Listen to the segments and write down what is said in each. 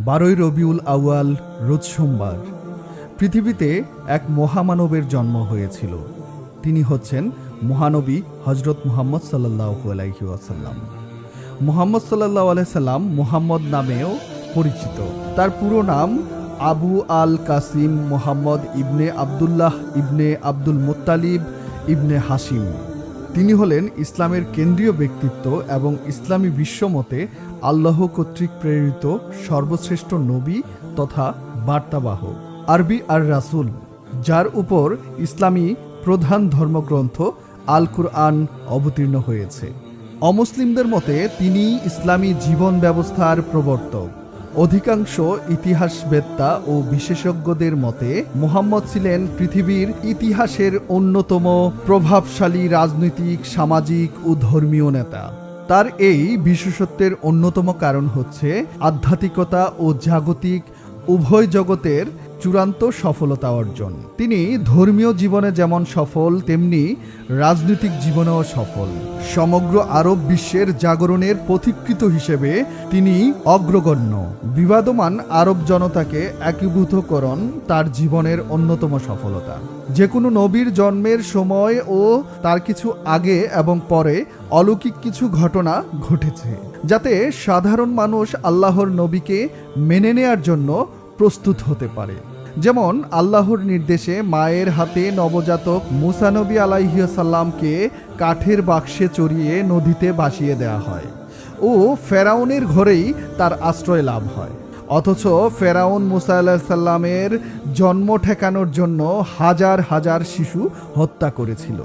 12ই রবিউল আউয়াল রোজ সোমবার পৃথিবীতে এক মহামানবের জন্ম হয়েছিল। তিনি হচ্ছেন মহানবী হজরত মুহাম্মদ সাল্লাল্লাহু আলাইহি ওয়াসাল্লাম। মুহাম্মদ সাল্লাল্লাহু আলাইহি সাল্লাম মুহাম্মদ নামেও পরিচিত। তার পুরো নাম আবু আল কাসিম মুহাম্মদ ইবনে আবদুল্লাহ ইবনে আব্দুল মুত্তালিব ইবনে হাশিম। তিনি হলেন ইসলামের কেন্দ্রীয় ব্যক্তিত্ব এবং ইসলামী বিশ্বমতে আল্লাহ কর্তৃক প্রেরিত সর্বশ্রেষ্ঠ নবী তথা বার্তাবাহক। আরবি আর রাসূল, যার উপর ইসলামী প্রধান ধর্মগ্রন্থ আল কুরআন অবতীর্ণ হয়েছে। অমুসলিমদের মতে তিনি ইসলামী জীবন ব্যবস্থার প্রবর্তক। অধিকাংশ ইতিহাসবেত্তা ও বিশেষজ্ঞদের মতে মুহাম্মদ ছিলেন পৃথিবীর ইতিহাসের অন্যতম প্রভাবশালী রাজনৈতিক, সামাজিক ও ধর্মীয় নেতা। তার এই বিশেষত্বের অন্যতম কারণ হচ্ছে আধ্যাত্মিকতা ও জাগতিক উভয় জগতের চূড়ান্ত সফলতা অর্জন। তিনি ধর্মীয় জীবনে যেমন সফল, তেমনি রাজনৈতিক জীবনেও সফল। সমগ্র আরব বিশ্বের জাগরণের পথিকৃৎ হিসেবে তিনি অগ্রগণ্য। বিবাদমান আরব জনতাকে একীভূতকরণ তার জীবনের অন্যতম সফলতা। যে কোনো নবীর জন্মের সময় ও তার কিছু আগে এবং পরে অলৌকিক কিছু ঘটনা ঘটেছে, যাতে সাধারণ মানুষ আল্লাহর নবীকে মেনে নেয়ার জন্য প্রস্তুত হতে পারে। যেমন আল্লাহর নির্দেশে মায়ের হাতে নবজাতক মুসা নবী আলাইহিস সালামকে কাঠের বাক্সে চড়িয়ে নদীতে ভাসিয়ে দেওয়া হয় ও ফেরাউনের ঘরেই তার আশ্রয় লাভ হয়। অথচ ফেরাউন মুসা আলাইহিস সালামের জন্ম ঠেকানোর জন্য হাজার হাজার শিশু হত্যা করেছিল।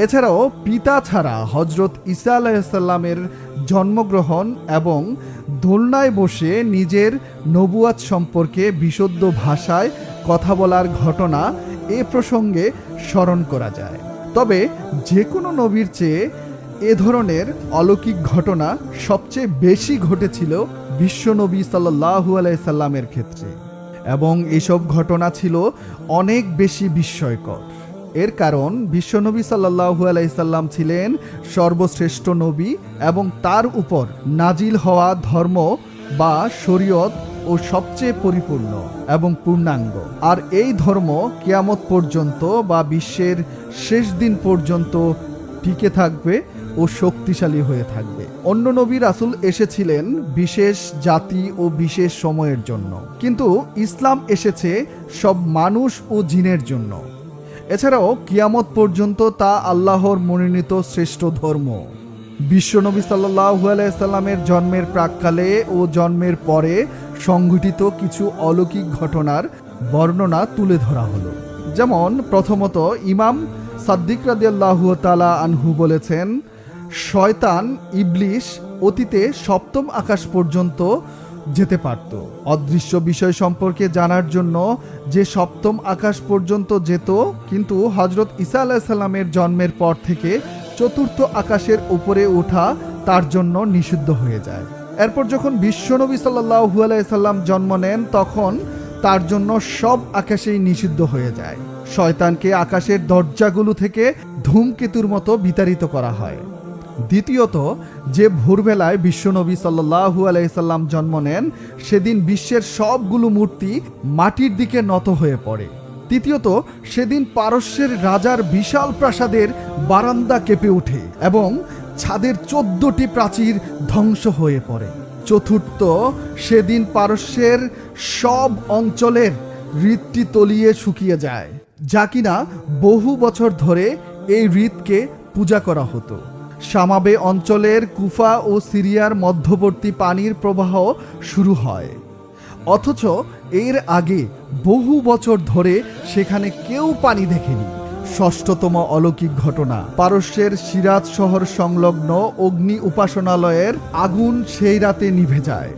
এছাড়াও পিতা ছাড়া হজরত ঈসা আলাইহিস সালামের জন্মগ্রহণ এবং দোলনায় বসে নিজের নবুয়াত সম্পর্কে বিশুদ্ধ ভাষায় কথা বলার ঘটনা এ প্রসঙ্গে স্মরণ করা যায়। তবে যে কোনো নবীর চেয়ে এ ধরনের অলৌকিক ঘটনা সবচেয়ে বেশি ঘটেছিল বিশ্বনবী সাল্লাল্লাহু আলাইহি সাল্লামের ক্ষেত্রে, এবং এসব ঘটনা ছিল অনেক বেশি বিস্ময়কর। এর কারণ বিশ্বনবী সাল্লাল্লাহু আলাইহি সাল্লাম ছিলেন সর্বশ্রেষ্ঠ নবী এবং তার উপর নাজিল হওয়া ধর্ম বা শরীয়ত ও সবচেয়ে পরিপূর্ণ এবং পূর্ণাঙ্গ। আর এই ধর্ম কিয়ামত পর্যন্ত বা বিশ্বের শেষ দিন পর্যন্ত টিকে থাকবে ও শক্তিশালী হয়ে থাকবে। অন্য নবী রাসূল এসেছিলেন বিশেষ জাতি ও বিশেষ সময়ের জন্য, কিন্তু ইসলাম এসেছে সব মানুষ ও জিনের জন্য। এছাড়াও কিয়ামত পর্যন্ত তা আল্লাহর মনোনীত শ্রেষ্ঠ ধর্ম। বিশ্বনবী সাল্লাল্লাহু আলাইহি সাল্লামের জন্মের প্রাক্কালে ও জন্মের পরে সংঘটিত কিছু অলৌকিক ঘটনার বর্ণনা তুলে ধরা হলো। যেমন প্রথমত ইমাম সাদ্দিক রাদিয়াল্লাহু তাআলা আনহু বলেছেন, শয়তান ইবলিস অতীতে সপ্তম আকাশ পর্যন্ত যেতে পারত। অদৃশ্য বিষয় সম্পর্কে জানার জন্য যে সপ্তম আকাশ পর্যন্ত যেত, কিন্তু হজরত ঈসা আলাইহিস সালামের জন্মের পর থেকে চতুর্থ আকাশের উপরে ওঠা তার জন্য নিষিদ্ধ হয়ে যায়। এরপর যখন বিশ্বনবী সাল্লাল্লাহু আলাইহি সাল্লাম জন্ম নেন, তখন তার জন্য সব আকাশেই নিষিদ্ধ হয়ে যায়। শয়তানকে আকাশের দরজাগুলো থেকে ধূমকেতুর মতো বিতাড়িত করা হয়। দ্বিতীয়ত, যে ভোরবেলায় বিশ্বনবী সাল্লাল্লাহু আলাইহি সাল্লাম জন্ম নেন, সেদিন বিশ্বের সবগুলো মূর্তি মাটির দিকে নত হয়ে পড়ে। তৃতীয়ত, সেদিন পারস্যের রাজার বিশাল প্রাসাদের বারান্দা কেঁপে ওঠে এবং ছাদের 14টি প্রাচীর ধ্বংস হয়ে পড়ে। চতুর্থ, সেদিন পারস্যের সব অঞ্চলের হ্রদটি তলিয়ে শুকিয়ে যায়, যা কিনা বহু বছর ধরে এই হ্রদকে পূজা করা হতো। শামাবে অঞ্চলের কুফা ও সিরিয়ার মধ্যবর্তী পানির প্রবাহ শুরু হয়, অথচ এর আগে বহু বছর ধরে সেখানে কেউ পানি দেখেনি। ষষ্ঠতম অলৌকিক ঘটনা, পারস্যের সিরাজ শহর সংলগ্ন অগ্নি উপাসনালয়ের আগুন সেই রাতে নিভে যায়,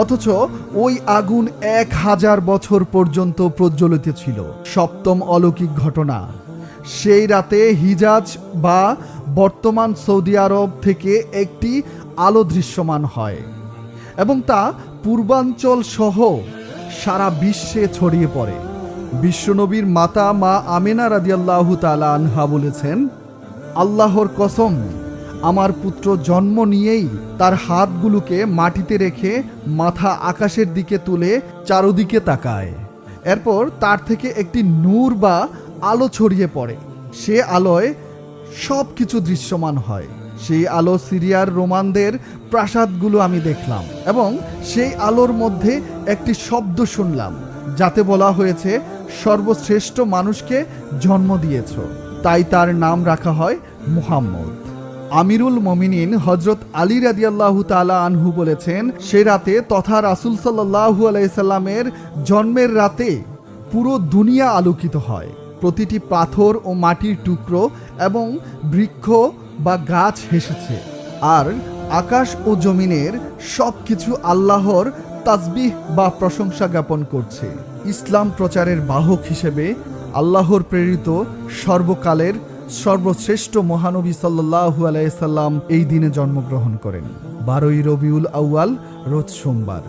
অথচ ওই আগুন 1000 বছর পর্যন্ত প্রজ্বলিত ছিল। সপ্তম অলৌকিক ঘটনা, সেই রাতে হিজাজ বা বর্তমান সৌদি আরব থেকে একটি আলো দৃশ্যমান হয় এবং তা পূর্বাঞ্চল সহ সারা বিশ্বে ছড়িয়ে পড়ে। বিশ্বনবীর মাতা মা আমেনা রাদিয়াল্লাহু তাআলা আনহা বলেছেন, আল্লাহর কসম, আমার পুত্র জন্ম নিয়েই তার হাতগুলোকে মাটিতে রেখে মাথা আকাশের দিকে তুলে চারদিকে তাকায়। এরপর তার থেকে একটি নূর বা আলো ছড়িয়ে পড়ে। সে আলোয় সব কিছু দৃশ্যমান হয়। সেই আলো সিরিয়ার রোমানদের প্রাসাদগুলো আমি দেখলাম এবং সেই আলোর মধ্যে একটি শব্দ শুনলাম, যাতে বলা হয়েছে সর্বশ্রেষ্ঠ মানুষকে জন্ম দিয়েছ, তাই তার নাম রাখা হয় মুহাম্মদ। আমিরুল মমিনিন হজরত আলী রাদিয়াল্লাহু তাআলা আনহু বলেছেন, সে রাতে তথা রাসূল সাল্লাল্লাহু আলাইহি সাল্লামের জন্মের রাতে পুরো দুনিয়া আলোকিত হয়। প্রতিটি পাথর ও মাটির টুকরো এবং বৃক্ষ বা গাছ হেসেছে, আর আকাশ ও জমিনের সব কিছু আল্লাহর তাসবিহ বা প্রশংসা জ্ঞাপন করছে। ইসলাম প্রচারের বাহক হিসেবে আল্লাহর প্রেরিত সর্বকালের সর্বশ্রেষ্ঠ মহানবী সাল্লাল্লাহু আলাইহি সাল্লাম এই দিনে জন্মগ্রহণ করেন। 12ই রবিউল আউয়াল, রোজ সোমবার।